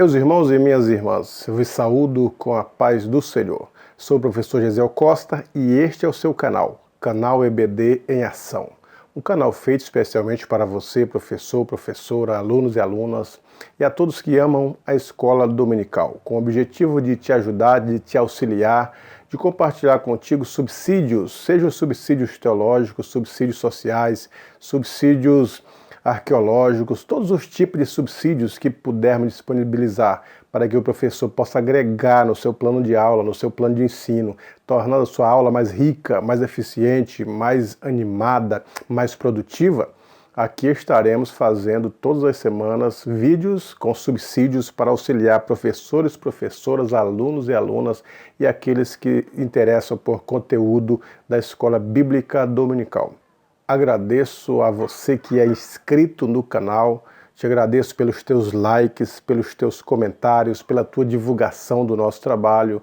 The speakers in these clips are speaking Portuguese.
Meus irmãos e minhas irmãs, eu vos saúdo com a paz do Senhor. Sou o professor Gesiel Costa e este é o seu canal EBD em Ação. Um canal feito especialmente para você, professor, professora, alunos e alunas e a todos que amam a escola dominical, com o objetivo de te ajudar, de te auxiliar, de compartilhar contigo subsídios, sejam subsídios teológicos, subsídios sociais, subsídios arqueológicos, todos os tipos de subsídios que pudermos disponibilizar para que o professor possa agregar no seu plano de aula, no seu plano de ensino, tornando a sua aula mais rica, mais eficiente, mais animada, mais produtiva. Aqui estaremos fazendo todas as semanas vídeos com subsídios para auxiliar professores, professoras, alunos e alunas e aqueles que interessam por conteúdo da Escola Bíblica Dominical. Agradeço a você que é inscrito no canal, te agradeço pelos teus likes, pelos teus comentários, pela tua divulgação do nosso trabalho.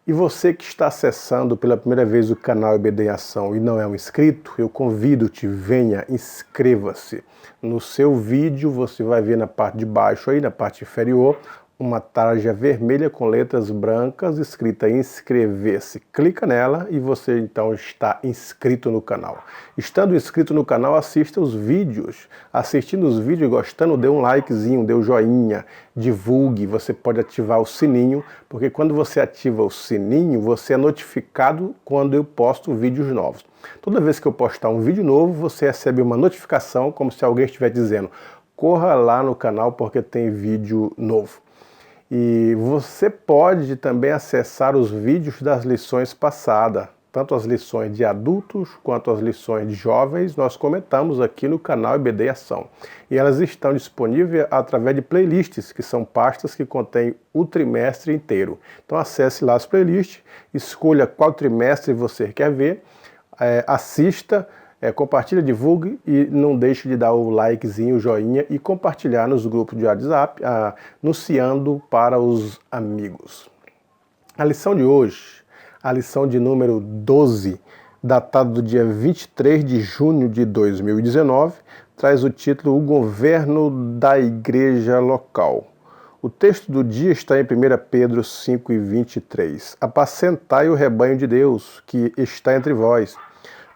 E você que está acessando pela primeira vez o canal EBD em Ação e não é um inscrito, eu convido-te, venha, inscreva-se. No seu vídeo você vai ver na parte de baixo, aí na parte inferior, uma tarja vermelha com letras brancas escrita inscrever-se. Clica nela e você então está inscrito no canal. Estando inscrito no canal, assista os vídeos. Assistindo os vídeos e gostando, dê um likezinho, dê um joinha, divulgue. Você pode ativar o sininho, porque quando você ativa o sininho, você é notificado quando eu posto vídeos novos. Toda vez que eu postar um vídeo novo, você recebe uma notificação, como se alguém estivesse dizendo: corra lá no canal porque tem vídeo novo. E você pode também acessar os vídeos das lições passadas, tanto as lições de adultos quanto as lições de jovens, nós comentamos aqui no canal EBD Ação. E elas estão disponíveis através de playlists, que são pastas que contêm o trimestre inteiro. Então acesse lá as playlists, escolha qual trimestre você quer ver, assista, compartilha, divulgue e não deixe de dar o likezinho, o joinha e compartilhar nos grupos de WhatsApp, anunciando para os amigos. A lição de hoje, a lição de número 12, datada do dia 23 de junho de 2019, traz o título O Governo da Igreja Local. O texto do dia está em 1 Pedro 5:23. Apacentai o rebanho de Deus, que está entre vós,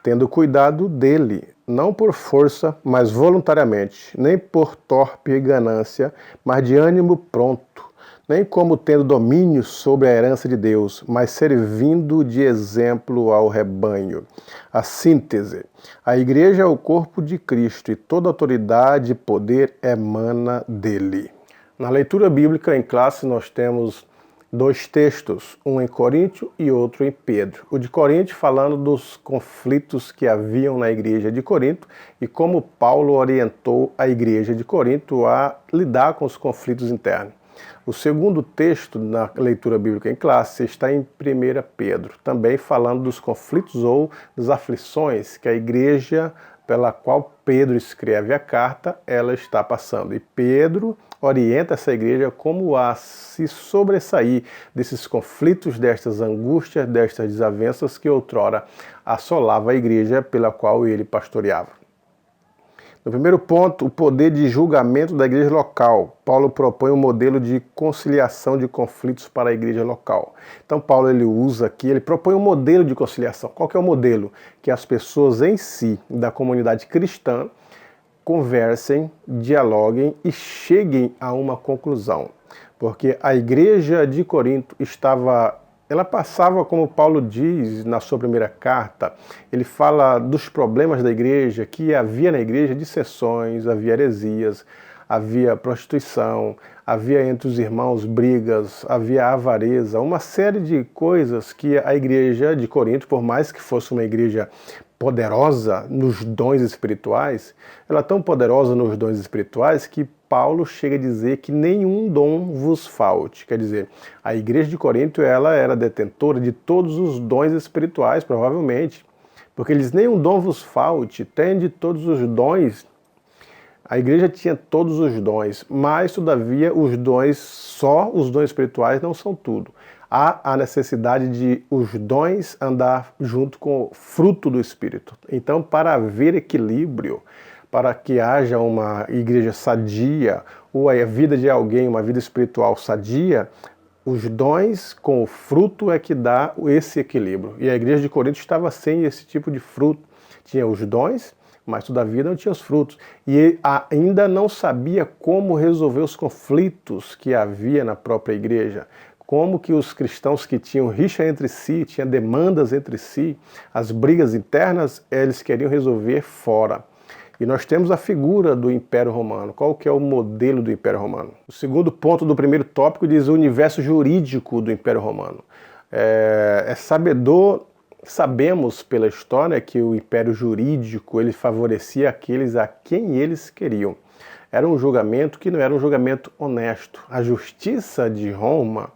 tendo cuidado dele, não por força, mas voluntariamente, nem por torpe ganância, mas de ânimo pronto, nem como tendo domínio sobre a herança de Deus, mas servindo de exemplo ao rebanho. A síntese: a igreja é o corpo de Cristo e toda autoridade e poder emana dele. Na leitura bíblica em classe nós temos dois textos, um em Coríntio e outro em Pedro. O de Coríntio falando dos conflitos que haviam na igreja de Corinto e como Paulo orientou a igreja de Corinto a lidar com os conflitos internos. O segundo texto na leitura bíblica em classe está em 1 Pedro, também falando dos conflitos ou das aflições que a igreja pela qual Pedro escreve a carta, ela está passando. E Pedro orienta essa igreja como a se sobressair desses conflitos, destas angústias, destas desavenças que outrora assolava a igreja pela qual ele pastoreava. No primeiro ponto, o poder de julgamento da igreja local. Paulo propõe um modelo de conciliação de conflitos para a igreja local. Então Paulo ele propõe um modelo de conciliação. Qual que é o modelo? Que as pessoas em si, da comunidade cristã, conversem, dialoguem e cheguem a uma conclusão. Porque a igreja de Corinto ela passava, como Paulo diz na sua primeira carta, ele fala dos problemas da igreja, que havia na igreja dissensões, havia heresias, havia prostituição, havia entre os irmãos brigas, havia avareza, uma série de coisas que a igreja de Corinto, por mais que fosse uma igreja poderosa nos dons espirituais, ela é tão poderosa nos dons espirituais que Paulo chega a dizer que nenhum dom vos falte. Quer dizer, a igreja de Corinto ela era detentora de todos os dons espirituais, provavelmente, porque ele diz, nenhum dom vos falte, tem de todos os dons. A igreja tinha todos os dons, mas, todavia, os dons espirituais não são tudo. Há a necessidade de os dons andar junto com o fruto do Espírito. Então, para haver equilíbrio, para que haja uma igreja sadia, ou a vida de alguém, uma vida espiritual sadia, os dons com o fruto é que dá esse equilíbrio. E a igreja de Corinto estava sem esse tipo de fruto. Tinha os dons, mas todavia não tinha os frutos. E ainda não sabia como resolver os conflitos que havia na própria igreja. Como que os cristãos que tinham rixa entre si, tinham demandas entre si, as brigas internas, eles queriam resolver fora. E nós temos a figura do Império Romano. Qual que é o modelo do Império Romano? O segundo ponto do primeiro tópico diz o universo jurídico do Império Romano. Sabemos pela história que o Império Jurídico ele favorecia aqueles a quem eles queriam. Era um julgamento que não era um julgamento honesto. A justiça de Roma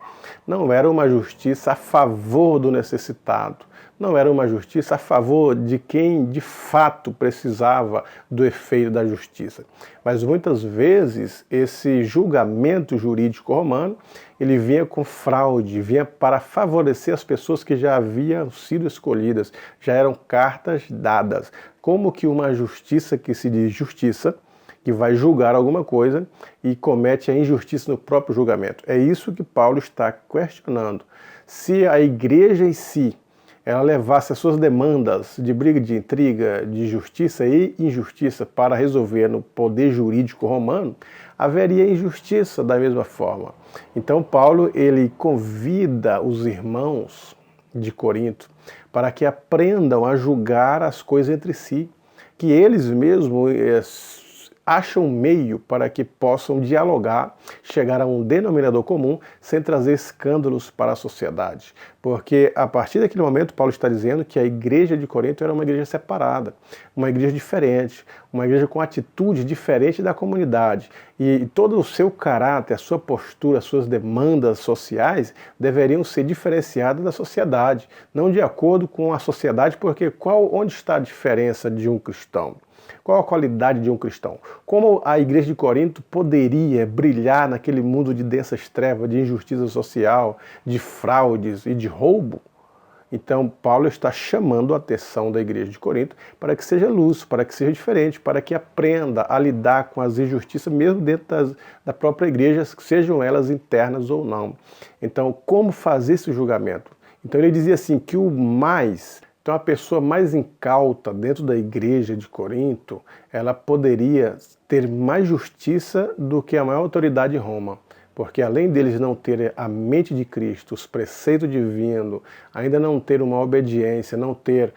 não era uma justiça a favor do necessitado. Não era uma justiça a favor de quem de fato precisava do efeito da justiça. Mas muitas vezes esse julgamento jurídico romano, ele vinha com fraude, vinha para favorecer as pessoas que já haviam sido escolhidas, já eram cartas dadas. Como que uma justiça que se diz justiça, que vai julgar alguma coisa e comete a injustiça no próprio julgamento. É isso que Paulo está questionando. Se a igreja em si ela levasse as suas demandas de briga, de intriga, de justiça e injustiça para resolver no poder jurídico romano, haveria injustiça da mesma forma. Então Paulo ele convida os irmãos de Corinto para que aprendam a julgar as coisas entre si, que eles mesmos acham meio para que possam dialogar, chegar a um denominador comum sem trazer escândalos para a sociedade. Porque a partir daquele momento Paulo está dizendo que a igreja de Corinto era uma igreja separada, uma igreja diferente, uma igreja com atitude diferente da comunidade. E todo o seu caráter, a sua postura, as suas demandas sociais deveriam ser diferenciadas da sociedade, não de acordo com a sociedade, porque onde está a diferença de um cristão? Qual a qualidade de um cristão? Como a igreja de Corinto poderia brilhar naquele mundo de densas trevas, de injustiça social, de fraudes e de roubo? Então, Paulo está chamando a atenção da igreja de Corinto para que seja luz, para que seja diferente, para que aprenda a lidar com as injustiças, mesmo dentro da própria igreja, sejam elas internas ou não. Então, como fazer esse julgamento? Então, ele dizia assim, que Então a pessoa mais incauta dentro da igreja de Corinto, ela poderia ter mais justiça do que a maior autoridade em Roma. Porque além deles não terem a mente de Cristo, os preceitos divinos, ainda não ter uma obediência, não ter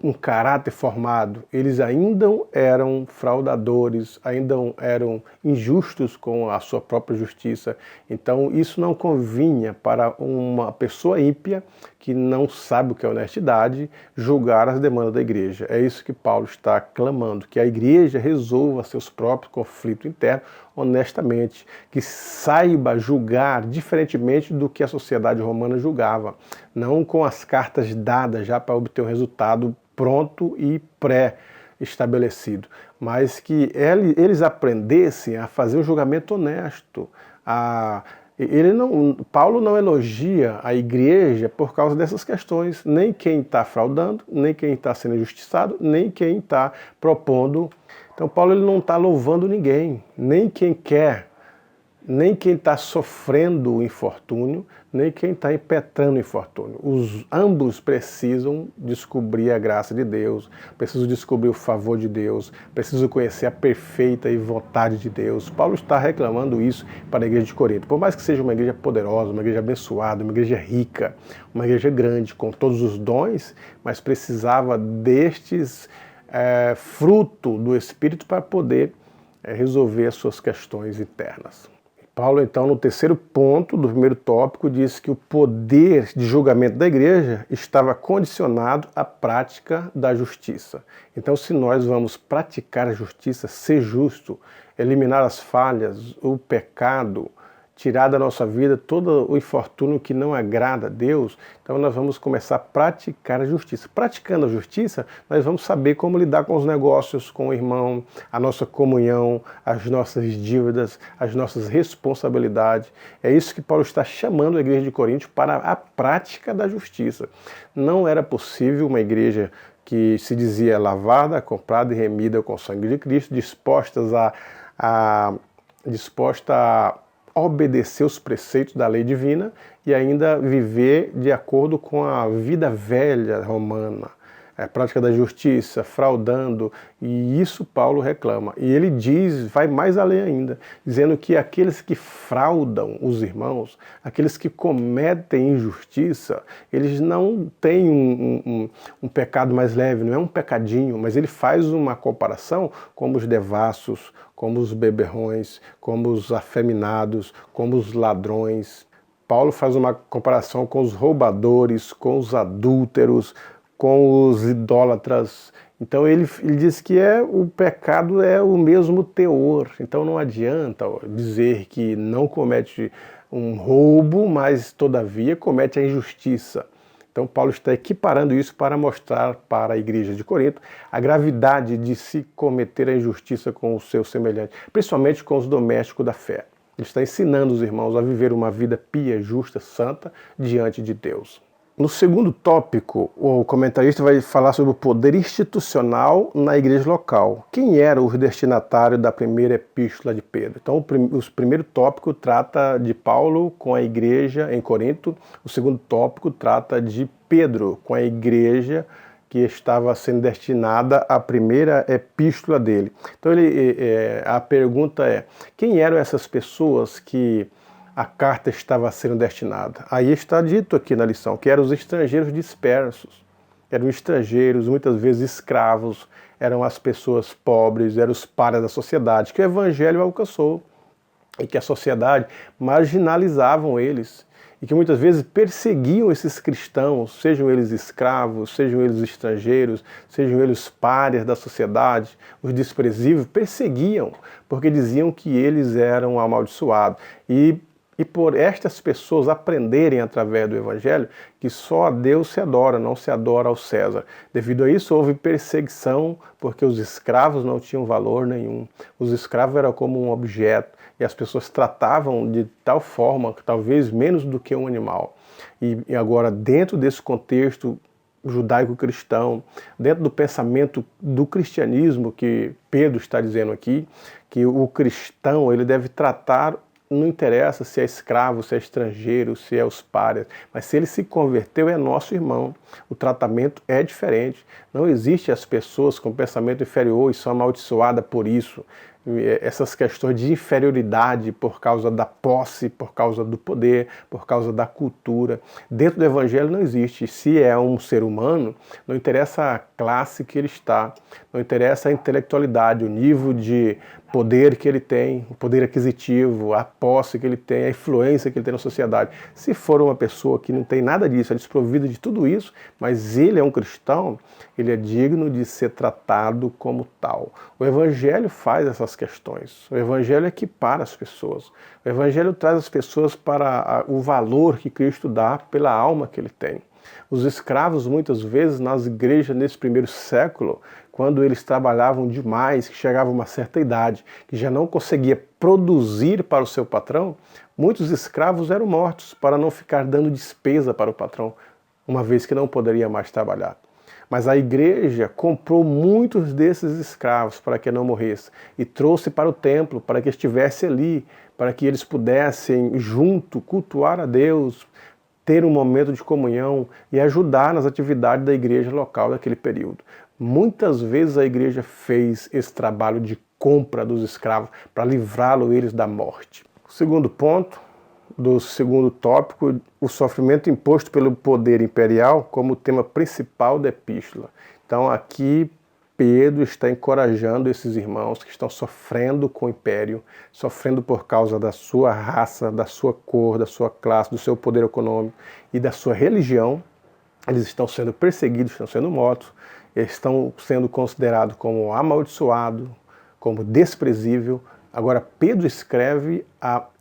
um caráter formado, eles ainda eram fraudadores, ainda eram injustos com a sua própria justiça. Então isso não convinha para uma pessoa ímpia que não sabe o que é honestidade, julgar as demandas da igreja. É isso que Paulo está clamando, que a igreja resolva seus próprios conflitos internos honestamente, que saiba julgar diferentemente do que a sociedade romana julgava, não com as cartas dadas já para obter um resultado pronto e pré-estabelecido, mas que eles aprendessem a fazer um julgamento honesto. Paulo não elogia a igreja por causa dessas questões, nem quem está fraudando, nem quem está sendo injustiçado, nem quem está propondo. Então Paulo ele não está louvando ninguém, nem quem quer, nem quem está sofrendo o infortúnio, nem quem está impetrando o infortúnio. Ambos precisam descobrir a graça de Deus, precisam descobrir o favor de Deus, precisam conhecer a perfeita e vontade de Deus. Paulo está reclamando isso para a igreja de Corinto. Por mais que seja uma igreja poderosa, uma igreja abençoada, uma igreja rica, uma igreja grande, com todos os dons, mas precisava destes fruto do Espírito para poder resolver as suas questões internas. Paulo, então, no terceiro ponto do primeiro tópico, diz que o poder de julgamento da igreja estava condicionado à prática da justiça. Então, se nós vamos praticar a justiça, ser justo, eliminar as falhas, o pecado, tirar da nossa vida todo o infortúnio que não agrada a Deus, então nós vamos começar a praticar a justiça. Praticando a justiça, nós vamos saber como lidar com os negócios, com o irmão, a nossa comunhão, as nossas dívidas, as nossas responsabilidades. É isso que Paulo está chamando a igreja de Corinto para a prática da justiça. Não era possível uma igreja que se dizia lavada, comprada e remida com o sangue de Cristo, disposta a obedecer os preceitos da lei divina e ainda viver de acordo com a vida velha romana, a prática da justiça, fraudando, e isso Paulo reclama. E ele diz, vai mais além ainda, dizendo que aqueles que fraudam os irmãos, aqueles que cometem injustiça, eles não têm um pecado mais leve, não é um pecadinho, mas ele faz uma comparação como os devassos, como os beberrões, como os afeminados, como os ladrões. Paulo faz uma comparação com os roubadores, com os adúlteros, com os idólatras. Então ele diz que o pecado é o mesmo teor. Então não adianta dizer que não comete um roubo, mas todavia comete a injustiça. Então Paulo está equiparando isso para mostrar para a igreja de Corinto a gravidade de se cometer a injustiça com o seu semelhante, principalmente com os domésticos da fé. Ele está ensinando os irmãos a viver uma vida pia, justa, santa diante de Deus. No segundo tópico, o comentarista vai falar sobre o poder institucional na igreja local. Quem eram os destinatários da primeira epístola de Pedro? Então, o primeiro tópico trata de Paulo com a igreja em Corinto. O segundo tópico trata de Pedro com a igreja que estava sendo destinada à primeira epístola dele. Então, a pergunta é, quem eram essas pessoas que a carta estava sendo destinada? Aí está dito aqui na lição, que eram os estrangeiros dispersos. Eram estrangeiros, muitas vezes escravos, eram as pessoas pobres, eram os pares da sociedade, que o evangelho alcançou, e que a sociedade marginalizavam eles, e que muitas vezes perseguiam esses cristãos, sejam eles escravos, sejam eles estrangeiros, sejam eles párias da sociedade, os desprezíveis, perseguiam, porque diziam que eles eram amaldiçoados. E por estas pessoas aprenderem através do Evangelho que só a Deus se adora, não se adora ao César. Devido a isso houve perseguição, porque os escravos não tinham valor nenhum. Os escravos eram como um objeto e as pessoas tratavam de tal forma, talvez menos do que um animal. E agora, dentro desse contexto judaico-cristão, dentro do pensamento do cristianismo, que Pedro está dizendo aqui, que o cristão ele deve tratar, não interessa se é escravo, se é estrangeiro, se é os párias, mas se ele se converteu é nosso irmão. O tratamento é diferente. Não existe as pessoas com pensamento inferior e são amaldiçoadas por isso. Essas questões de inferioridade por causa da posse, por causa do poder, por causa da cultura. Dentro do Evangelho não existe. Se é um ser humano, não interessa a classe que ele está, não interessa a intelectualidade, o nível de poder que ele tem, o poder aquisitivo, a posse que ele tem, a influência que ele tem na sociedade. Se for uma pessoa que não tem nada disso, é desprovida de tudo isso, mas ele é um cristão, ele é digno de ser tratado como tal. O Evangelho faz essas questões. O Evangelho equipara as pessoas. O Evangelho traz as pessoas para o valor que Cristo dá pela alma que ele tem. Os escravos, muitas vezes, nas igrejas nesse primeiro século, quando eles trabalhavam demais, que chegavam a uma certa idade, que já não conseguia produzir para o seu patrão, muitos escravos eram mortos para não ficar dando despesa para o patrão, uma vez que não poderia mais trabalhar. Mas a igreja comprou muitos desses escravos para que não morressem e trouxe para o templo, para que estivesse ali, para que eles pudessem junto cultuar a Deus, ter um momento de comunhão e ajudar nas atividades da igreja local daquele período. Muitas vezes a igreja fez esse trabalho de compra dos escravos para livrá-los eles da morte. O segundo ponto do segundo tópico, o sofrimento imposto pelo poder imperial como tema principal da epístola. Então aqui Pedro está encorajando esses irmãos que estão sofrendo com o império, sofrendo por causa da sua raça, da sua cor, da sua classe, do seu poder econômico e da sua religião. Eles estão sendo perseguidos, estão sendo mortos, eles estão sendo considerados como amaldiçoados, como desprezível. Agora Pedro escreve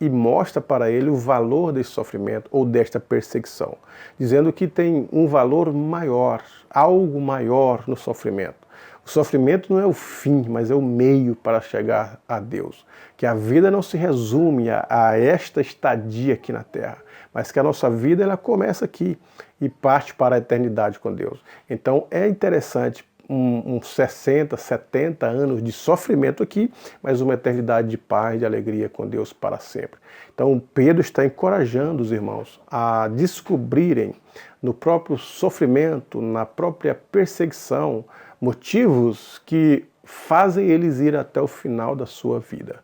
e mostra para ele o valor desse sofrimento ou desta perseguição, dizendo que tem um valor maior, algo maior no sofrimento. O sofrimento não é o fim, mas é o meio para chegar a Deus. Que a vida não se resume a esta estadia aqui na Terra, mas que a nossa vida ela começa aqui. e parte para a eternidade com Deus. Então é interessante uns 60, 70 anos de sofrimento aqui, mas uma eternidade de paz, de alegria com Deus para sempre. Então Pedro está encorajando os irmãos a descobrirem no próprio sofrimento, na própria perseguição, motivos que fazem eles ir até o final da sua vida.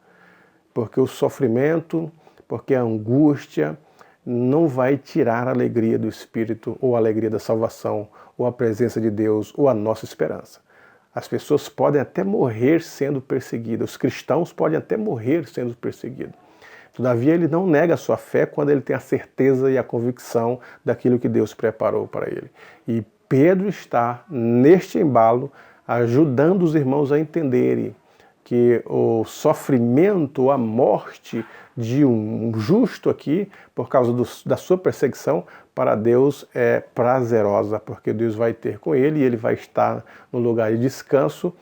Porque o sofrimento, porque a angústia não vai tirar a alegria do Espírito, ou a alegria da salvação, ou a presença de Deus, ou a nossa esperança. As pessoas podem até morrer sendo perseguidas, os cristãos podem até morrer sendo perseguidos. Todavia, ele não nega a sua fé quando ele tem a certeza e a convicção daquilo que Deus preparou para ele. E Pedro está, neste embalo, ajudando os irmãos a entenderem que o sofrimento, a morte de um justo aqui, por causa da sua perseguição, para Deus é prazerosa, porque Deus vai ter com ele e ele vai estar no lugar de descanso,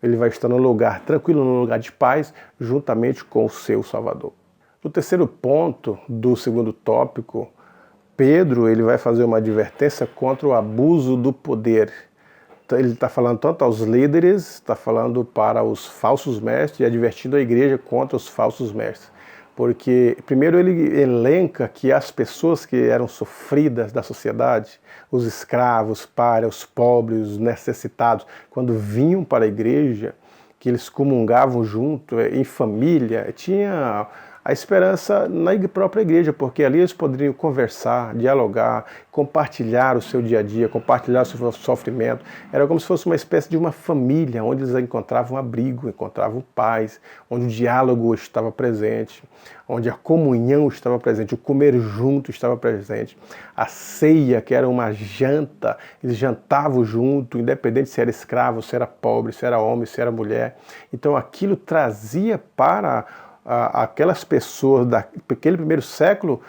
ele vai estar no lugar tranquilo, no lugar de paz, juntamente com o seu Salvador. No terceiro ponto do segundo tópico, Pedro ele vai fazer uma advertência contra o abuso do poder. Ele está falando tanto aos líderes, está falando para os falsos mestres e advertindo a igreja contra os falsos mestres. Porque, primeiro, ele elenca que as pessoas que eram sofridas da sociedade, os escravos, os párias, os pobres, os necessitados, quando vinham para a igreja, que eles comungavam junto, em família, tinha a esperança na própria igreja, porque ali eles poderiam conversar, dialogar, compartilhar o seu dia a dia, compartilhar o seu sofrimento. Era como se fosse uma espécie de uma família, onde eles encontravam abrigo, encontravam paz, onde o diálogo estava presente, onde a comunhão estava presente, o comer junto estava presente, a ceia, que era uma janta, eles jantavam junto, independente se era escravo, se era pobre, se era homem, se era mulher. Então aquilo trazia para aquelas pessoas daquele primeiro século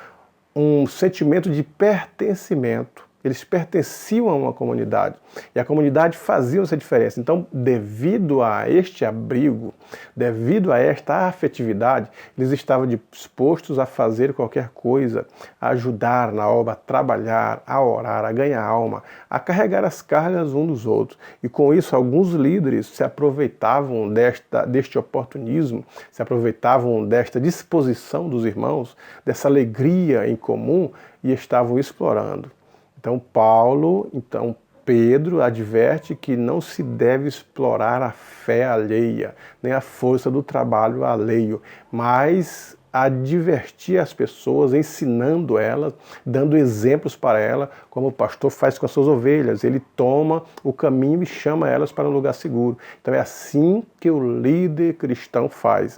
um sentimento de pertencimento. Eles pertenciam a uma comunidade e a comunidade fazia essa diferença. Então, devido a este abrigo, devido a esta afetividade, eles estavam dispostos a fazer qualquer coisa, a ajudar na obra, a trabalhar, a orar, a ganhar alma, a carregar as cargas uns dos outros. E com isso, alguns líderes se aproveitavam deste oportunismo, se aproveitavam desta disposição dos irmãos, dessa alegria em comum e estavam explorando. Então Pedro adverte que não se deve explorar a fé alheia, nem a força do trabalho alheio, mas advertir as pessoas, ensinando elas, dando exemplos para elas, como o pastor faz com as suas ovelhas. Ele toma o caminho e chama elas para um lugar seguro. Então é assim que o líder cristão faz.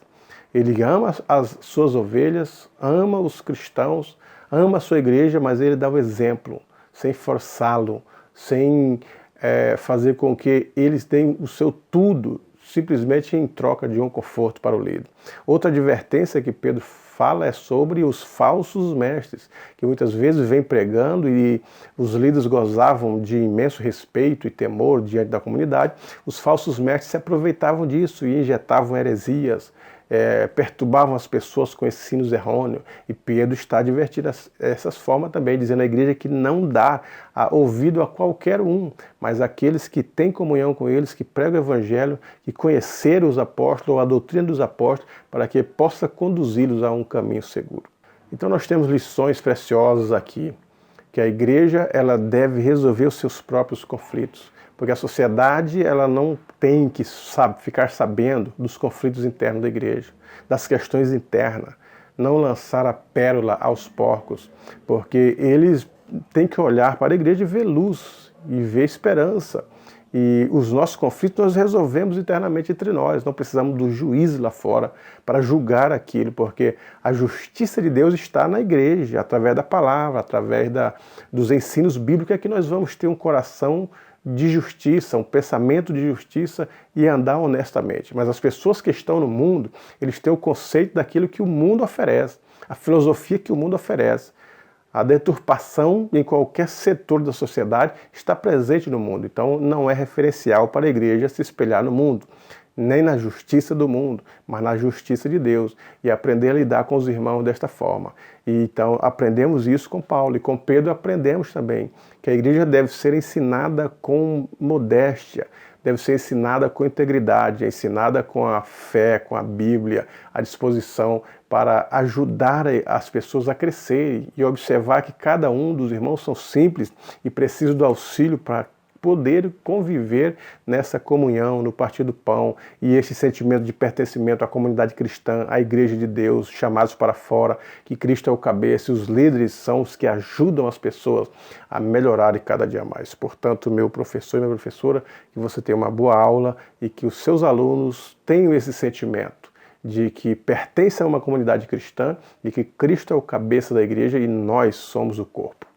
Ele ama as suas ovelhas, ama os cristãos, ama a sua igreja, mas ele dá o exemplo, sem forçá-lo, sem fazer com que eles deem o seu tudo, simplesmente em troca de um conforto para o líder. Outra advertência que Pedro fala é sobre os falsos mestres, que muitas vezes vêm pregando e os líderes gozavam de imenso respeito e temor diante da comunidade. Os falsos mestres se aproveitavam disso e injetavam heresias, perturbavam as pessoas com ensinos errôneos, e Pedro está advertindo essas formas também, dizendo à igreja que não dá ouvido a qualquer um, mas aqueles que têm comunhão com eles, que pregam o evangelho, que conheceram os apóstolos, ou a doutrina dos apóstolos, para que possa conduzi-los a um caminho seguro. Então nós temos lições preciosas aqui, que a igreja ela deve resolver os seus próprios conflitos, porque a sociedade ela não tem que ficar sabendo dos conflitos internos da igreja, das questões internas, não lançar a pérola aos porcos, porque eles têm que olhar para a igreja e ver luz, e ver esperança. E os nossos conflitos nós resolvemos internamente entre nós, não precisamos do juiz lá fora para julgar aquilo, porque a justiça de Deus está na igreja, através da palavra, através dos ensinos bíblicos, é que nós vamos ter um coração de justiça, um pensamento de justiça e andar honestamente. Mas as pessoas que estão no mundo, eles têm o conceito daquilo que o mundo oferece, a filosofia que o mundo oferece. A deturpação em qualquer setor da sociedade está presente no mundo, então não é referencial para a igreja se espelhar no mundo. nem na justiça do mundo, mas na justiça de Deus, e aprender a lidar com os irmãos desta forma. E então aprendemos isso com Paulo, e com Pedro aprendemos também que a igreja deve ser ensinada com modéstia, deve ser ensinada com integridade, ensinada com a fé, com a Bíblia, à disposição para ajudar as pessoas a crescerem e observar que cada um dos irmãos são simples e precisam do auxílio para poder conviver nessa comunhão, no partir do pão, e esse sentimento de pertencimento à comunidade cristã, à igreja de Deus, chamados para fora, que Cristo é o cabeça e os líderes são os que ajudam as pessoas a melhorarem cada dia mais. Portanto, meu professor e minha professora, que você tenha uma boa aula e que os seus alunos tenham esse sentimento de que pertencem a uma comunidade cristã e que Cristo é o cabeça da igreja e nós somos o corpo.